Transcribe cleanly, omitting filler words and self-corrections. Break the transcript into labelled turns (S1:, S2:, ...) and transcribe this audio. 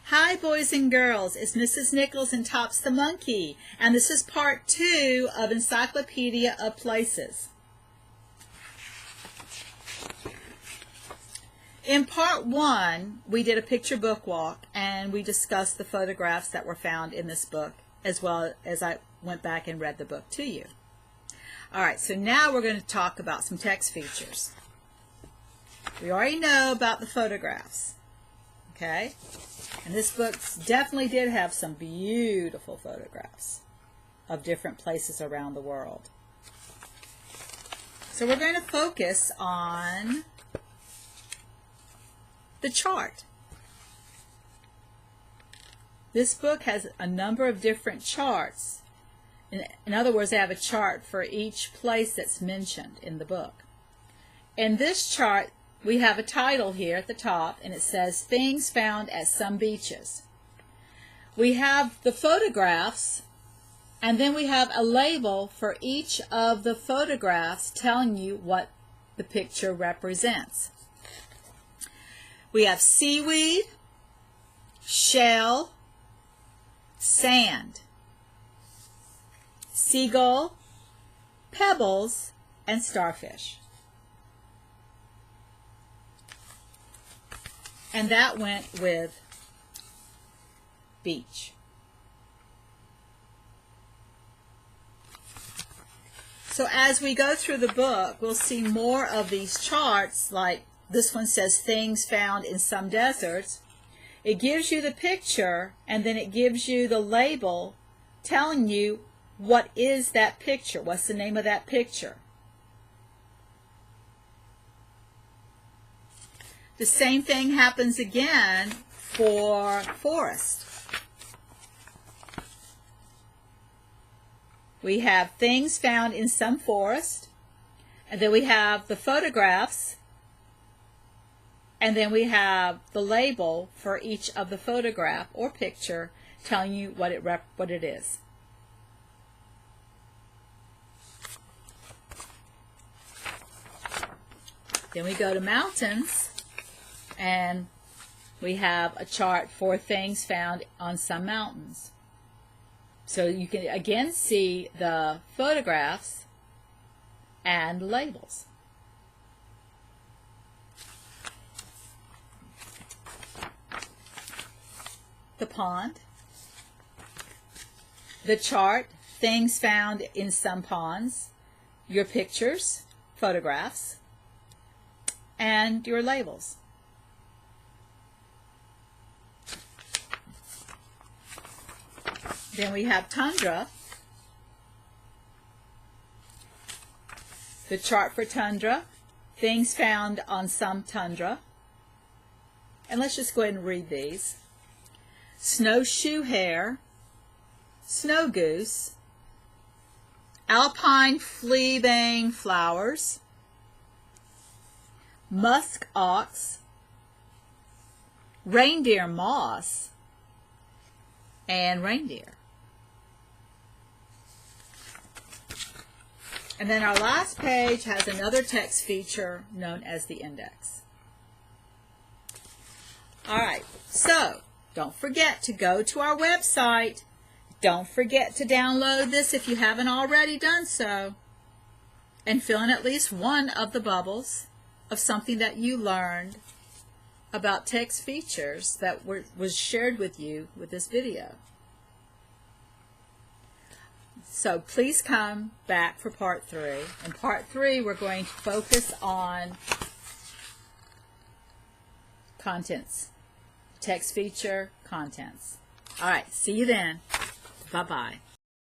S1: Hi boys and girls, it's Mrs. Nichols and Tops the Monkey, and this is part 2 of Encyclopedia of Places. In part 1, we did a picture book walk and we discussed the photographs that were found in this book, as well as I went back and read the book to you. Alright, so now we're going to talk about some text features. We already know about the photographs, okay? And this book definitely did have some beautiful photographs of different places around the world. So we're going to focus on the chart. This book has a number of different charts. In other words, they have a chart for each place that's mentioned in the book. In this chart, we have a title here at the top, and it says things found at some beaches. We have the photographs, and then we have a label for each of the photographs telling you what the picture represents. We have seaweed, shell, sand, seagull, pebbles, and starfish. And that went with beach. So as we go through the book, we'll see more of these charts, like this one says things found in some deserts. It gives you the picture, and then it gives you the label telling you what is that picture, what's the name of that picture. The same thing happens again for forest. We have things found in some forest, and then we have the photographs, and then we have the label for each of the photograph or picture telling you what it is. Then we go to mountains, and we have a chart for things found on some mountains. So you can again see the photographs and labels. The pond, the chart, things found in some ponds, your pictures, photographs, and your labels. Then we have tundra, the chart for tundra, things found on some tundra. And let's just go ahead and read these. Snowshoe hare, snow goose, alpine fleabane flowers, musk ox, reindeer moss, and reindeer. And then our last page has another text feature known as the index. Alright, so don't forget to go to our website. Don't forget to download this if you haven't already done so, and fill in at least one of the bubbles of something that you learned about text features that was shared with you with this video. So please come back for part 3. In part 3, we're going to focus on contents. Text feature, contents. All right, see you then. Bye-bye.